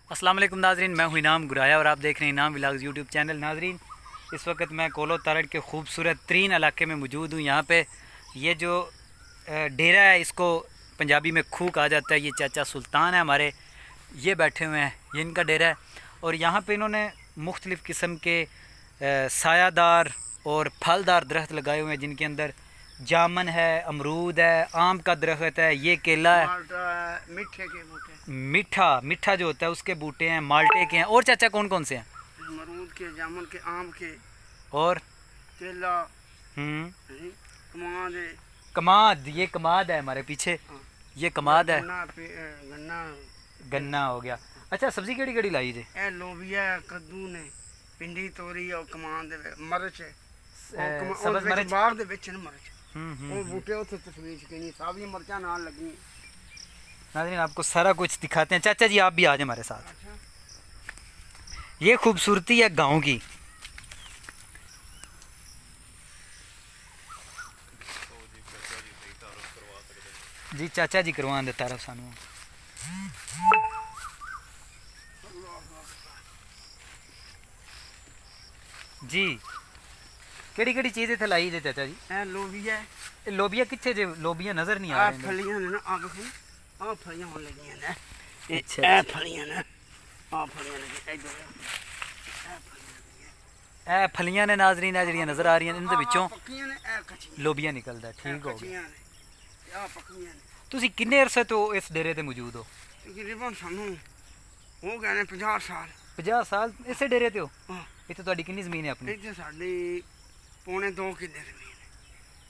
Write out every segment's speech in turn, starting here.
अस्सलाम वालेकुम नाजरीन, मैं हूं इनाम गुराया और आप देख रहे हैं इनाम व्लॉग्स यूट्यूब चैनल। नाजरीन, इस वक्त मैं कोलो तारड़ के खूबसूरत तरीन इलाके में मौजूद हूं। यहाँ पे ये जो डेरा है इसको पंजाबी में खूह कहा जाता है। ये चाचा सुल्तान है हमारे, ये बैठे हुए हैं, ये इनका डेरा है। और यहाँ पे इन्होंने मुख्तलिफ़ किस्म के सायादार और फलदार दरख्त लगाए हुए हैं, जिनके अंदर जामन है, अमरूद है, आम का दरख्त है, ये केला है, मीठे के बूटे, मीठा जो होता है उसके बूटे हैं, माल्टे के हैं। और चाचा कौन कौन से हैं? अमरूद के, जामुन के, आम के और केला, कमाद है। कमाद, ये कमाद है हमारे पीछे, ये कमाद है। गन्ना हो गया। अच्छा, सब्जी केड़ी केड़ी लाई जी? ए लोबिया, कद्दू ने, पिंडी, तोरी और कमाद, मरच है, सबज मरच बाग दे विच मरच। वो बूटे उथे तस्वीर किनी सारी मरचा नाल लगी। नाज़रीन, आपको सारा कुछ दिखाते हैं। चाचा जी आप भी आ जाए हमारे साथ। ये खूबसूरती है गांव की। जी चाचा जी करवा दे तारफ सानू जी। केड़ी केड़ी चीज़ इत्थे लाई जे चाचा जी? ए लोबिया, लोबिया किथे जे? लोबिया नजर नहीं आ रही। फलियां ने ना, आ फलियां होन लगियां ने। अच्छा, ए फलियां ने, आ फलियां ने इधर ए फलियां ने नाज़रीन, ए जड़ियां नजर आ रही हैं, इनदे विचों पक्कियां ने, ए कच्चियां लोबिया निकलदा है। ठीक हो गया। आ पक्कियां ने। तुसी किन्ने अरसे तो इस डेरे ते मौजूद हो? तकरीबन सानू हो गए ने 50 साल। 50 साल इसे डेरे ते हो? हाँ। इत्थे तुहाडी कितनी ज़मीन है अपनी? इत्थे साडी पौने 2 किले ज़मीन है।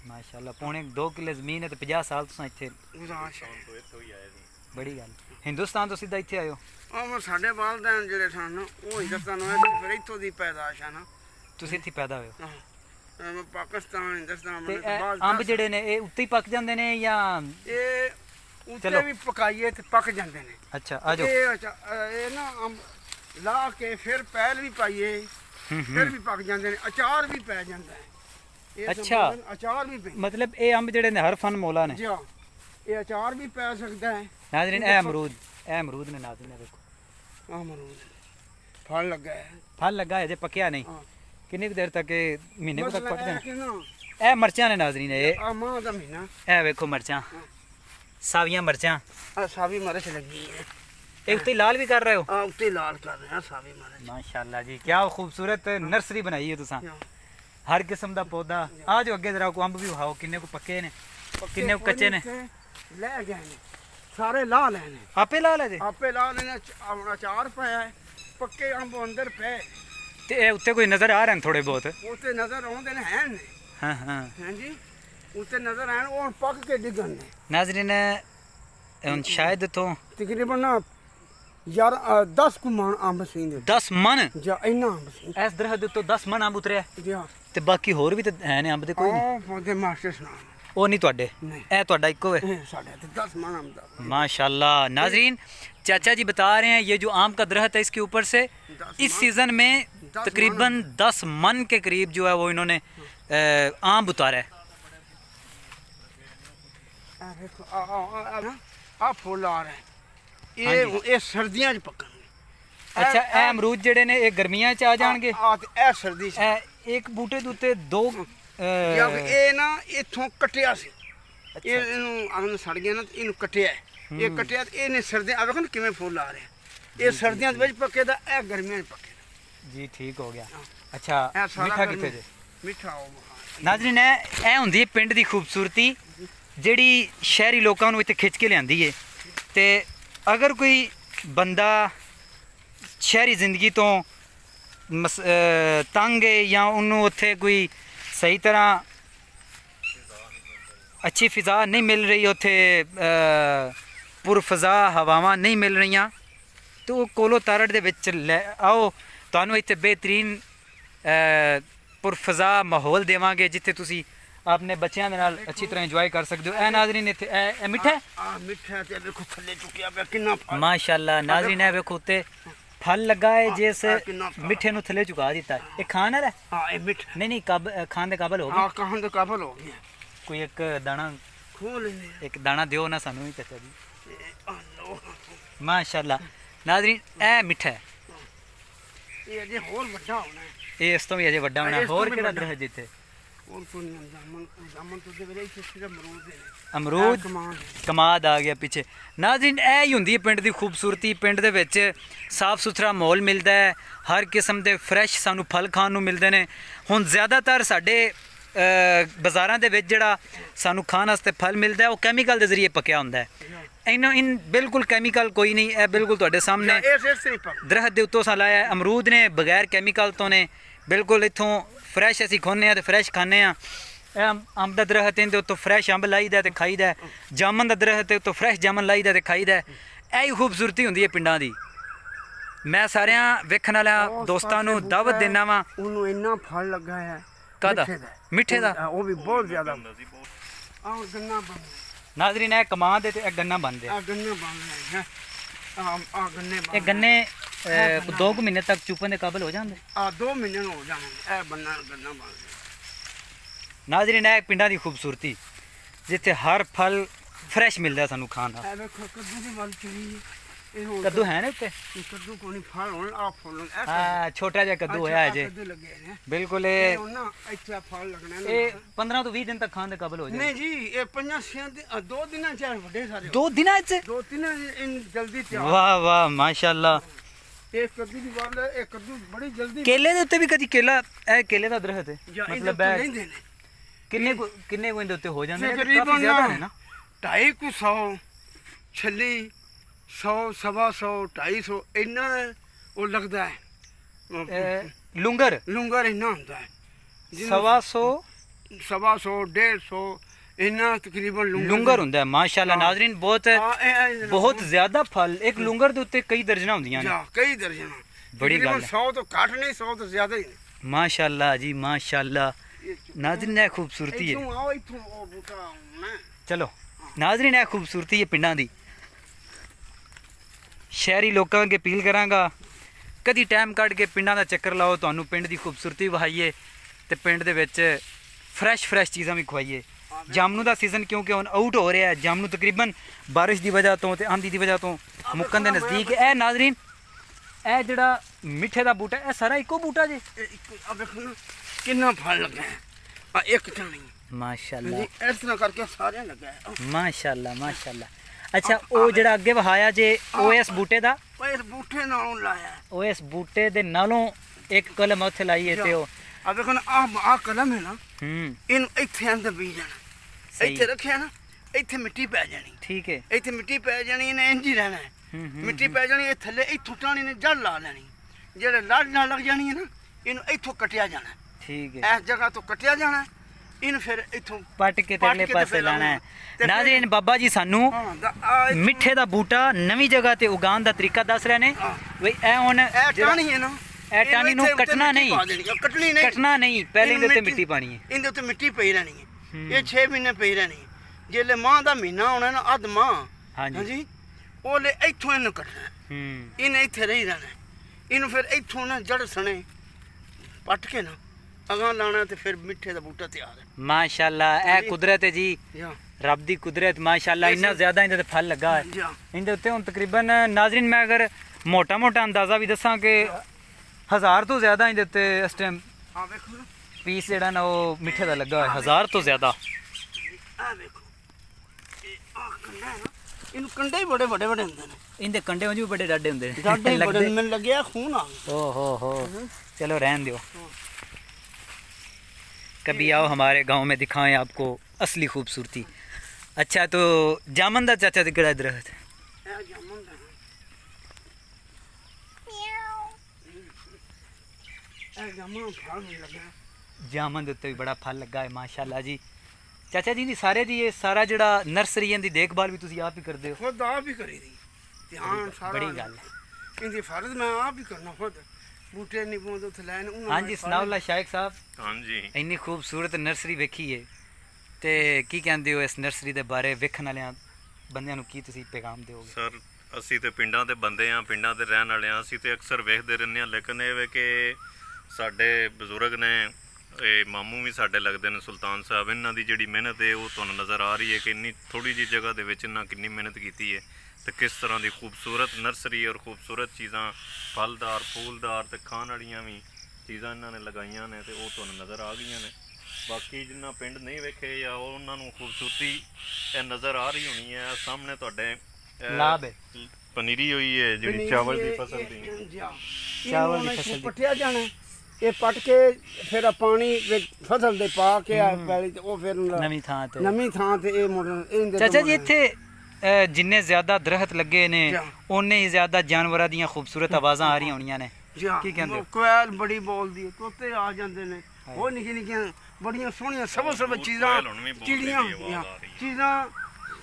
माशाल्लाह, पौने 2 किले ज़मीन है ते 50 साल तुसां इत्थे। गुजारिश है। बड़ी गल। हिंदुस्तान तो सीधा इत्थे आयो? और साडे वालदैन जेड़े सन वो हिंदुस्तान आए, फिर इत्थों दी पैदाइश है ना। तुसी इत्थे पैदा होए हो? हां, पाकिस्तान, हिंदुस्तान ते मतलब बाद अंब जेड़े ने ए उत्ते ही पक जांदे ने या? ये उत्ते भी पकाइए ते पक जांदे ने। अच्छा, आ जाओ। ये ना अंब ला के फिर पैल भी पाइए, फिर भी पक जांदे ने, अचार भी पै जांदा है। अच्छा, अचार भी पे, मतलब ए अंब जेड़े ने हर फन मौला ने। जी हां, ये अचार भी पै सकदा है। नाज़रीन, ए अमरूद ने नाज़रीन ने देखो। अमरूद फल लगा है। फल लगा है, जे पकिया नहीं। हाँ। कितनी देर तक महीने तक पक जाए? ना ए मरचां ने नाज़रीन, ए मां दा महीना। ए वेखो मरचां, सावियां मरचां। सावी मरच लगी है। ए उत्ते लाल भी कर रहे हो? उत्ते लाल कर रहे हैं सावी मरच। माशाल्लाह जी, क्या खूबसूरत नर्सरी बनाई है तुसां। हर किस्म दा पौधा। आ जाओ अगे जरा, को अंब भी खाओ, किन्ने को पक्के ने, किन्ने को कच्चे ने। ले गए ने सारे, ला लेने आपे ला ले जे? आपे ला लेने। अचार पाया है, पक्के अंब अंदर पे ते ए उत्ते कोई नजर आ रहे हैं थोड़े बहुत? उत्ते नजर आउंदे ने, हैं ने। हां हां हैं जी, उत्ते नजर आन, और पक के डिगन ने। नाज़रीन, हुन शायद तो तकरीबन ना यार 10 कुमान अंब सींदे। 10 मन? जा इना अंब सी इस दरख्त तो 10 मन अंब उतरे जी। हां, ते बाकी होर भी ते है ने अंब दे कोई नहीं? पौधे मास्टर सुना ओ नहीं ਤੁਹਾਡੇ? नहीं, ए ਤੁਹਾਡਾ ਇੱਕੋ है? साढ़े 10 मन अंब दा। माशाल्लाह। नाज़रीन, चाचा जी बता रहे हैं ये जो आम का दरख्त है इसके ऊपर से इस सीज़न में तकरीबन 10 मन के करीब जो है वो इन्होंने आम उतारा है। आ फुल आ रहे हैं, ये सर्दियां च पकणगे। अच्छा, ए अमरूद जेड़े ने ये गर्मियां च आ जाणगे? ए सर्दी च। एक बूटे दे उत्ते दो ये ना इथों कटिया सी, ये इनु अगन सड़ गया ना, इनु कटिया है। ये कटिया इने सर्दियां आ, देखो ना किवें फुल आ रहे हैं। ये सर्दियां दे विच पके दा, ए गर्मियां च पके जी। ठीक हो गया। अच्छा, मीठा किथे जे? मीठा हो। नाज़रीन, ए हुंदी है पिंड दी खूबसूरती जेड़ी शहरी लोकां नूं इत्थे खिच के लिआंदी है। ते अगर कोई बंदा शहरी जिंदगी तो तंग है या उन्होंने उत्थे कोई सही तरह अच्छी फिजा नहीं मिल रही, उत्थे पुरफजा हवावां नहीं मिल रही, तो कोलो तारड़ दे विच आओ, तुहानूं इत्थे बेहतरीन पुरफजा माहौल देवांगे जिथे तुसी अपने बच्चों के नाल अच्छी तरह इंजॉय कर सकते हो। ए नाज़रीन, इत्थे ए मिठा है? मिठा ते देखो थल्ले चुकिया पे किन्ना फल। माशाल्लाह। नाज़रीन, ए वेखो उत्ते फल लगा है, जिस मिठे नूं थल्ले चुका दिता है। ये खान वाला है? हां, ये मिठा नहीं, खान दे काबिल हो गया। हां, खान दे काबिल हो गया। कोई एक दाना खोल ले, एक दाना दियो ना सानू ही चाचा जी। लो माशाल्लाह। नाज़रीन ए मिठा है, ये अजे होर वड्डा होना है, ये इस तो भी अजे वड्डा होना है। होर किहड़ा दरख्त जिथे और कोई नहीं, जामन तो दे वे सिर्फ अमरूद है, अमरूद कमाद आ गया पीछे। नाज़रीन ए ही हुंदी है पिंड दी खूबसूरती। पिंड दे विच साफ सुथरा माहौल मिलता है, हर किस्म के फ्रैश सानू फल खाण नूं मिलदे ने। हुण ज़्यादातर साडे बाज़ारां दे विच जिहड़ा सानू खाण वास्ते फल मिलदा है वो कैमिकल के जरिए पक्या हुंदा है। इन बिल्कुल कैमिकल कोई नहीं, ए बिल्कुल तुहाडे सामने दरख्त दे उत्तों सा लाया है। अमरूद ने बगैर कैमिकल तो ने, बिल्कुल इत्थों फ्रैश असीं खाने आ ते फ्रैश खाने आ। अंब का दरख्त इहदे उत्तों फ्रैश अंब लाईदा ते खाईदा। जामन का दरख्त है उत्तों फ्रैश जामन लाईदा ते खाईदा। यही खूबसूरती हुंदी है पिंडां दी। मैं सारियां वेखण वाले दोस्तां नूं दावत देना वा। उन्होंने इन्ना फल लगा है कादा मिठे दा, वो भी बहुत ज्यादा। और गन्ना बन नाज़रीन ए कमाद ते गन्ना बनदे, गन्ना बन रहे हैं, गन्ने ये गन्ने 2 महीने तक चुपन के काबिल हो जाते। 2 महीने हो जाने ए बनना गन्ना बन। नाज़रीन ए पिंडां दी खूबसूरती जिथे हर फल फ्रैश मिलता है सानू खाण। कद्दू की गल चली, कद्दू है ना उत्ते, कद्दू कोनी फल होण आ फल। हां छोटा जिहा कद्दू होया जे, कद्दू लगे हैं बिल्कुल। ये ना अच्छा फल लगना है, ये 15 तो 20 दिन तक खाने के काबिल हो जाए। नहीं जी, ये 5-6 दिन 2 दिन च बड़े सारे 2 दिन च 2-3 इन जल्दी तैयार। वाह वाह माशाअल्लाह। ये कद्दू की बात है, ये कद्दू बड़ी जल्दी। केले दे उत्ते भी कदी केला ए केले दा दरख्त है, मतलब नहीं देने किन्ने को इंदे उत्ते हो जांदे ने? तकरीबन काफी ज्यादा है ना, 250 छली 100 125 250 इन्ना वो लगता है। लुंगर लुंगर इन्ना होता है 125 150 इन्ना तकरीबन लुंगर होंदा है। माशाअल्लाह नाज़रीन बहुत ज्यादा फल एक लुंगर दे उत्ते कई दर्जना होंदियां ने, कई दर्जना। बड़ी गल है, 100 तो घट नहीं 100 तो ज्यादा ही। माशाअल्लाह जी माशाअल्लाह। नाज़रीन ये खूबसूरती है। चलो नाज़रीन ये खूबसूरती है पिंडां दी। शहरी लोगों अगे अपील करांगा कदी टाइम कढ़ के पिंडां दा चक्कर लाओ, तुहानू पिंड दी खूबसूरती विखाइए ते पिंड दे विच फ्रैश चीज़ां भी खुआइए। जामनू दा सीजन क्योंकि हुण आउट हो रहा है, जामनू तकरीबन बारिश की वजह तो ते आंधी की वजह तो मुक्कन दे नज़दीक है। नाज़रीन ए जिहड़ा मिठे दा बूटा ए सारा इको बूटा जी, कितना फल लगा है, एक टाणी माशाअल्लाह इस तरह करके सारे लगा है माशाअल्लाह माशाअल्लाह। अच्छा ओ जिहड़ा अगे वहाया जे ओ इस बूटे दा, इस बूटे नालों लाया, ओ इस बूटे दे नालों एक कलम उत्थे लाई है ते ओ अब देखो ना आ कलम है ना, इन इत्थे अंदर बीज जाना, इत्थे रखिया ना, इत्थे मिट्टी पै जानी। ठीक है, इत्थे मिट्टी पै जानी, इन्हें इंज ही रहना है। मिट्टी पै जानी, ये थल्ले इत्थों टाणी ने जड़ ला लेनी, जेड़े लड़ ना लग जानी है ना, इन इत्थों कटिया जाना। ठीक है, इस जगह तो कटिया जाना, इन फिर इत्थों पट के अगले पासे लाना है। नाज़रीन बाबा जी सानू मिठे दा बूटा नवी जगह ते उगान दा तरीका दस रहे ने। भाई ए हुन टाणी है ना, ए टाणी नू कटना नहीं, कटना नहीं, पहले इहदे ते मिट्टी पानी है, इहदे ते मिट्टी पई रहनी है। ये 6 महीने पई रहनी है। जेले माह दा महीना होना ना, अध माह हां जी, ओले इत्थों इन कटना, इन इत्थे रही रहना, इन फिर इत्थों ना जड़ सने पट के ना अगा लाना ते फिर मिठे दा बूटा तैयार है। माशाअल्लाह ए कुदरत है जी, रब दी कुदरत माशाअल्लाह। इन्ना ज्यादा इंदे ते फल लगा है इंदे उत्ते। हुण तकरीबन नाज़रीन मैं अगर मोटा अंदाजा भी दसां कि 1000 तो ज्यादा इंदे उत्ते इस टाइम पीस जेड़ा ना वो मिठे दा लगा है, 1000 तो ज्यादा। आ देखो आ कंडा है ना, इन कंडे ही बड़े बड़े होंदे ने, इंदे कंडे भी बड़े डाडे होंदे ने, डाडे बड़े मन लगे खून आ। ओ हो चलो रहन दियो, कभी आओ हमारे गांव में दिखाएं आपको असली खूबसूरती। अच्छा तो जामन दा चाचा किहड़ा दरख्त है? जामन दे उत्ते भी बड़ा फल लगा है माशाअल्लाह जी। चाचा जी सारे जी ये सारा जिहड़ा नर्सरी दी देखभाल भी तुसी आप ही करदे हो? खुद आप ही करी दी, ध्यान सारा बड़ी गल है, इंदी फर्ज मैं आप ही करना खुद। बूटे नहीं पौंदे उत्थे लैन। हां जी सनाउल्लाह शाइक साहब। हां जी इन्नी खूबसूरत नर्सरी वेखी है ते की कहंदे हो इस नर्सरी दे बारे वेखण वाले बंदियां नूं की तुसी पैगाम दिओगे? सर ਅਸੀਂ ਤੇ ਪਿੰਡਾਂ ਦੇ ਬੰਦੇ ਆ, ਪਿੰਡਾਂ ਦੇ ਰਹਿਣ ਵਾਲੇ ਆ, ਅਸੀਂ ਤੇ ਅਕਸਰ ਵੇਖਦੇ ਰਹਿੰਦੇ ਆ। ਲੇਕਿਨ ਇਹ ਵੇ ਕਿ ਸਾਡੇ ਬਜ਼ੁਰਗ ਨੇ, ਇਹ ਮਾਮੂ ਵੀ ਸਾਡੇ ਲੱਗਦੇ ਨੇ ਸੁਲਤਾਨ ਸਾਹਿਬ, ਇਹਨਾਂ ਦੀ ਜਿਹੜੀ ਮਿਹਨਤ ਹੈ ਉਹ ਤੁਹਾਨੂੰ ਨਜ਼ਰ ਆ ਰਹੀ ਹੈ ਕਿ ਇੰਨੀ ਥੋੜੀ ਜਿਹੀ ਜਗ੍ਹਾ ਦੇ ਵਿੱਚ ਇਹਨਾਂ ਕਿੰਨੀ ਮਿਹਨਤ ਕੀਤੀ ਹੈ। ਤੇ ਕਿਸ ਤਰ੍ਹਾਂ ਦੀ ਖੂਬਸੂਰਤ ਨਰਸਰੀ ਔਰ ਖੂਬਸੂਰਤ ਚੀਜ਼ਾਂ ਫਲਦਾਰ ਫੂਲਦਾਰ ਤੇ ਖਾਣ ਵਾਲੀਆਂ ਵੀ ਚੀਜ਼ਾਂ ਇਹਨਾਂ ਨੇ ਲਗਾਈਆਂ ਨੇ ਤੇ ਉਹ ਤੁਹਾਨੂੰ ਨਜ਼ਰ ਆ ਗਈਆਂ ਨੇ। ਬਾਕੀ ਜਿੰਨਾ ਪਿੰਡ ਨਹੀਂ ਵੇਖੇ ਜਾਂ ਉਹਨਾਂ ਨੂੰ ਖੂਬਸੂਰਤੀ ਇਹ ਨਜ਼ਰ ਆ ਰਹੀ ਹੋਣੀ ਹੈ। ਸਾਹਮਣੇ ਤੁਹਾਡੇ ਲਾਭ ਹੈ ਪਨੀਰੀ ਹੋਈ ਹੈ ਜਿਹੜੀ ਚਾਵਲ ਦੀ ਫਸਲ ਦੀ ਚਾਵਲ ਦੀ ਫਸਲ ਪੱਟਿਆ ਜਾਣਾ, ਇਹ ਪੱਟ ਕੇ ਫਿਰ ਪਾਣੀ ਵਿੱਚ ਫਸਲ ਦੇ ਪਾ ਕੇ ਆ ਪੈਲੀ ਤੇ ਉਹ ਫਿਰ ਨਵੀਂ ਥਾਂ ਤੇ ਇਹ ਮੁੜ ਇਹਦੇ ਚਾਚਾ ਜੀ ਇੱਥੇ ਜਿੰਨੇ ਜ਼ਿਆਦਾ ਦਰਖਤ ਲੱਗੇ ਨੇ ਉਹਨੇ ਹੀ ਜ਼ਿਆਦਾ ਜਾਨਵਰਾਂ ਦੀਆਂ ਖੂਬਸੂਰਤ ਆਵਾਜ਼ਾਂ ਆ ਰਹੀਆਂ ਹੋਣੀਆਂ ਨੇ। ਕੀ ਕਹਿੰਦੇ ਹੋ? ਕੋਇਲ ਬੜੀ ਬੋਲਦੀ ਹੈ, ਤੋਤੇ ਆ ਜਾਂਦੇ ਨੇ, ਉਹ ਨਿੱਕੀਆਂ ਨਿੱਕੀਆਂ ਬੜੀਆਂ ਸੋਹਣੀਆਂ ਸਭ ਚੀਜ਼ਾਂ ਚੀਜ਼ਾਂ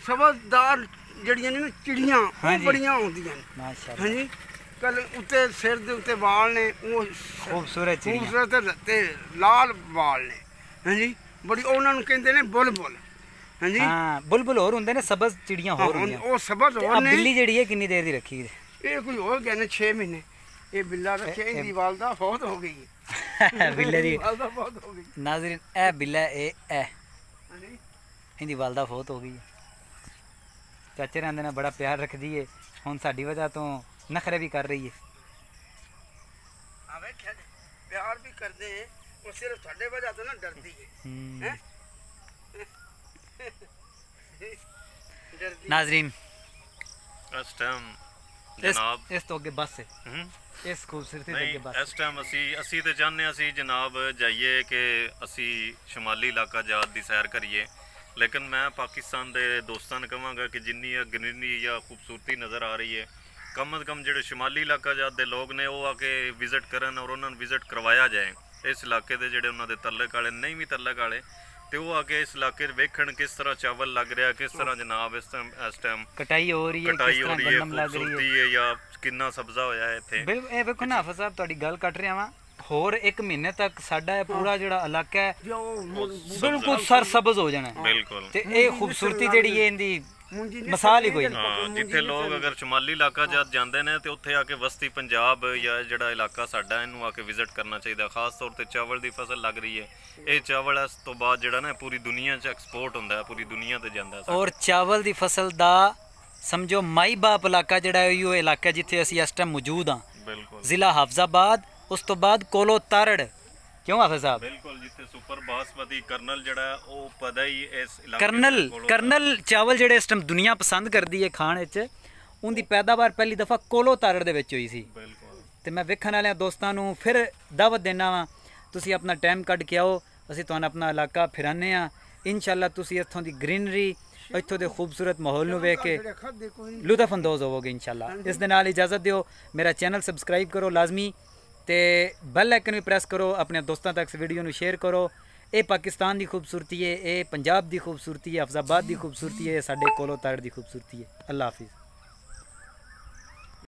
ਸਬਜ਼ਦਾਰ ਜਿਹੜੀਆਂ ਨੇ ਚਿੜੀਆਂ ਉਹ ਬੜੀਆਂ ਆਉਂਦੀਆਂ ਨੇ। ਮਾਸ਼ਾਅੱਲਾ ਹਾਂਜੀ ਕੱਲ ਉੱਤੇ ਸਿਰ ਦੇ ਉੱਤੇ ਵਾਲ ਨੇ ਉਹ ਖੂਬਸੂਰਤ ਤੇ ਲਾਲ ਵਾਲ ਨੇ। ਹਾਂਜੀ ਬੜੀ ਉਹਨਾਂ ਨੂੰ ਕਹਿੰਦੇ ਨੇ ਬੁਲਬੁਲ। ਹਾਂਜੀ ਹਾਂ ਬੁਲਬੁਲ ਹੋਰ ਹੁੰਦੇ ਨੇ, ਸਬਜ਼ ਚਿੜੀਆਂ ਹੋਰ ਹੁੰਦੀਆਂ। ਉਹ ਸਬਜ਼ ਹੋਰ ਨੇ। ਬਿੱਲੀ ਜਿਹੜੀ ਹੈ ਕਿੰਨੀ ਦੇਰ ਦੀ ਰੱਖੀ ਹੈ? ਇਹ ਕੋਈ ਹੋਰ ਗਏ ਨੇ 6 ਮਹੀਨੇ ਇਹ ਬਿੱਲਾ ਰੱਖਿਆ, ਇਹਦੀ ਵਾਲਦਾ ਬਹੁਤ ਹੋ ਗਈ ਹੈ ਬਿੱਲੇ ਦੀ ਵਾਲਦਾ ਬਹੁਤ ਹੋ ਗਈ। ਨਾਜ਼ਰੀਨ ਇਹ ਬਿੱਲਾ ਇਹ ਇਹਦੀ ਵਾਲਦਾ ਬਹੁਤ ਹੋ ਗਈ ਹੈ। ਚਾਚੇ ਰਹਿੰਦੇ ਨੇ ਬੜਾ ਪਿਆਰ ਰੱਖਦੀ ਹੈ, ਹੁਣ ਸਾਡੀ ਵਜ੍ਹਾ ਤੋਂ ਨਖਰੇ ਵੀ ਕਰ ਰਹੀ ਹੈ। ਆਵੇ ਖਿਆ ਪਿਆਰ ਵੀ ਕਰਦੇ ਹੈ, ਉਹ ਸਿਰਫ ਸਾਡੇ ਵਜ੍ਹਾ ਤੋਂ ਨਾ ਡਰਦੀ ਹੈ। ਨਾਜ਼ਰੀਨ ਇਸ ਟਾਈਮ ਜਨਾਬ ਇਸ ਤੋਂ ਅੱਗੇ ਬੱਸ ਹੈ, ਇਸ ਖੂਬਸੂਰਤੀ ਦੇ ਅੱਗੇ ਬੱਸ। ਇਸ ਟਾਈਮ ਅਸੀਂ ਤੇ ਚਾਹੁੰਦੇ ਹਾਂ ਅਸੀਂ ਜਨਾਬ ਜਾਈਏ ਕਿ ਅਸੀਂ ਸ਼ਮਾਲੀ ਇਲਾਕਾ ਜਾਤ ਦੀ ਸੈਰ ਕਰੀਏ, ਲੇਕਿਨ ਮੈਂ ਪਾਕਿਸਤਾਨ ਦੇ ਦੋਸਤਾਂ ਨੂੰ ਕਹਾਂਗਾ ਕਿ ਜਿੰਨੀ ਗ੍ਰੀਨਰੀ ਜਾਂ ਖੂਬਸੂਰਤੀ ਨਜ਼ਰ ਆ ਰਹੀ ਹੈ ਕਮ ਅਜ਼ ਕਮ ਜਿਹੜੇ ਸ਼ਮਾਲੀ ਇਲਾਕਾ ਜਾਤ ਦੇ ਲੋਕ ਨੇ ਉਹ ਆ ਕੇ ਵਿਜ਼ਿਟ ਕਰਨ ਔਰ ਉਹਨਾਂ ਨੂੰ ਵਿਜ਼ਿਟ ਕਰਵਾਇਆ ਜਾਏ। ਇਸ ਇਲਾਕੇ ਦੇ ਜਿਹੜੇ ਉਹਨਾਂ ਦੇ ਤਲਕ ਵਾਲੇ ਨਹੀਂ ਵੀ ਤਲਕ ਵਾਲੇ ਤੇ ਉਹ ਆ ਕੇ ਇਸ ਇਲਾਕੇ ਵੇਖਣ ਕਿਸ ਤਰ੍ਹਾਂ ਚਾਵਲ ਲੱਗ ਰਿਹਾ, ਕਿਸ ਤਰ੍ਹਾਂ ਜਨਾਬ ਇਸ ਟਾਈਮ ਕਟਾਈ ਹੋ ਰਹੀ ਹੈ, ਖੂਬਸੂਰਤੀ ਹੈ ਜਾਂ ਕਿੰਨਾ ਸਬਜ਼ਾ ਹੋਇਆ ਹੈ ਇੱਥੇ। ਬਿਲਕੁਲ ਇਹ ਵੇਖੋ ਨਾ ਹਾਫਿਜ਼ ਸਾਹਿਬ ਤੁਹਾਡੀ ਗੱਲ ਕੱਟ ਰਿਹਾ ਵਾਂ, ਹੋਰ 1 ਮਹੀਨੇ ਤੱਕ ਸਾਡਾ ਇਹ ਪੂਰਾ ਜਿਹੜਾ ਇਲਾਕਾ ਹੈ ਬਿਲਕੁਲ ਸਰਸਬਜ਼ ਹੋ ਜਾਣਾ ਬਿਲਕੁਲ। ਤੇ ਇਹ ਖੂਬਸੂਰਤੀ ਜਿਹੜੀ ਹੈ ਇਹਦੀ ਮਿਸਾਲ ਹੀ ਕੋਈ ਨਹੀਂ। ਜਿੱਥੇ ਲੋਕ ਅਗਰ ਸ਼ਮਾਲੀ ਇਲਾਕਾ ਜਦ ਜਾਂਦੇ ਨੇ ਤੇ ਉੱਥੇ ਆ ਕੇ ਵਸਤੀ ਪੰਜਾਬ ਜਾਂ ਜਿਹੜਾ ਇਲਾਕਾ ਸਾਡਾ ਇਹਨੂੰ ਆ ਕੇ ਵਿਜ਼ਿਟ ਕਰਨਾ ਚਾਹੀਦਾ। ਖਾਸ ਤੌਰ ਤੇ ਚਾਵਲ ਦੀ ਫਸਲ ਲੱਗ ਰਹੀ ਹੈ, ਇਹ ਚਾਵਲ ਇਸ ਤੋਂ ਬਾਅਦ ਜਿਹੜਾ ਨਾ ਪੂਰੀ ਦੁਨੀਆ 'ਚ ਐਕਸਪੋਰਟ ਹੁੰਦਾ ਹੈ, ਪੂਰੀ ਦੁਨੀਆ ਤੇ ਜਾਂਦਾ। ਔਰ ਚਾਵਲ ਦੀ ਫਸਲ ਦਾ ਸਮਝੋ ਮਾਈ ਬਾਪ ਇਲਾਕਾ ਜਿਹੜਾ ਹੈ ਉਹ ਇਲਾਕਾ ਜਿੱਥੇ ਅਸੀਂ ਇਸ ਟਾਈਮ ਮੌਜੂਦ ਹਾਂ, ਬਿਲਕੁਲ ਜ਼ਿਲ੍ਹਾ ਹਾਫਜ਼ਾਬਾਦ, ਉਸ ਤੋਂ ਬਾਅਦ ਕੋਲੋ ਤਾਰੜ। ਕਿਉਂ ਹਾਫਿਜ਼ ਸਾਹਿਬ? ਬਿਲਕੁਲ, ਜਿੱਥੇ ਸੁਪਰ ਬਾਸਮਤੀ ਕਰਨਲ ਜਿਹੜਾ ਉਹ ਪਤਾ ਹੀ ਇਸ ਇਲਾਕੇ ਕਰਨਲ ਚਾਵਲ ਜਿਹੜੇ ਇਸ ਟਾਈਮ ਦੁਨੀਆ ਪਸੰਦ ਕਰਦੀ ਹੈ ਖਾਣ ਵਿੱਚ, ਉਹਦੀ ਪੈਦਾਵਾਰ ਪਹਿਲੀ ਦਫਾ ਕੋਲੋ ਤਾਰੜ ਦੇ ਵਿੱਚ ਹੋਈ ਸੀ। ਬਿਲਕੁਲ। ਤੇ ਮੈਂ ਵੇਖਣ ਵਾਲਿਆਂ ਦੋਸਤਾਂ ਨੂੰ ਫਿਰ ਦਾਵਤ ਦੇਣਾ ਵਾ, ਤੁਸੀਂ ਆਪਣਾ ਟਾਈਮ ਕੱਢ ਕੇ ਆਓ, ਅਸੀਂ ਤੁਹਾਨੂੰ ਆਪਣਾ ਇਲਾਕਾ ਫਿਰਾਨੇ ਆ। ਇਨਸ਼ਾਅੱਲਾ ਤੁਸੀਂ ਇੱਥੋਂ ਦੀ ਗ੍ਰੀਨਰੀ, ਇੱਥੋਂ ਦੇ ਖੂਬਸੂਰਤ ਮਾਹੌਲ ਨੂੰ ਵੇਖ ਕੇ ਲੁਤਫ ਅੰਦੋਜ਼ ਹੋਵੋਗੇ ਇਨਸ਼ਾਅੱਲਾ। ਇਸ ਦੇ ਨਾਲ ਇਜਾਜ਼ਤ ਦਿਓ, ਮੇਰਾ ਚੈਨਲ ਸਬਸਕ੍ਰਾਈਬ ਕਰੋ ਲਾਜ਼ਮੀ ਤੇ ਬੈਲ ਆਈਕਨ ਵੀ ਪ੍ਰੈਸ ਕਰੋ, ਆਪਣੇ ਦੋਸਤਾਂ ਤੱਕ ਇਸ ਵੀਡੀਓ ਨੂੰ ਸ਼ੇਅਰ ਕਰੋ। ਇਹ ਪਾਕਿਸਤਾਨ ਦੀ ਖੂਬਸੂਰਤੀ ਹੈ, ਇਹ ਪੰਜਾਬ ਦੀ ਖੂਬਸੂਰਤੀ ਹੈ, ਹਾਫਜ਼ਾਬਾਦ ਦੀ ਖੂਬਸੂਰਤੀ ਹੈ, ਸਾਡੇ ਕੋਲੋਂ ਤਾਰੜ ਦੀ ਖੂਬਸੂਰਤੀ ਹੈ। ਅੱਲਾ ਹਾਫਿਜ਼।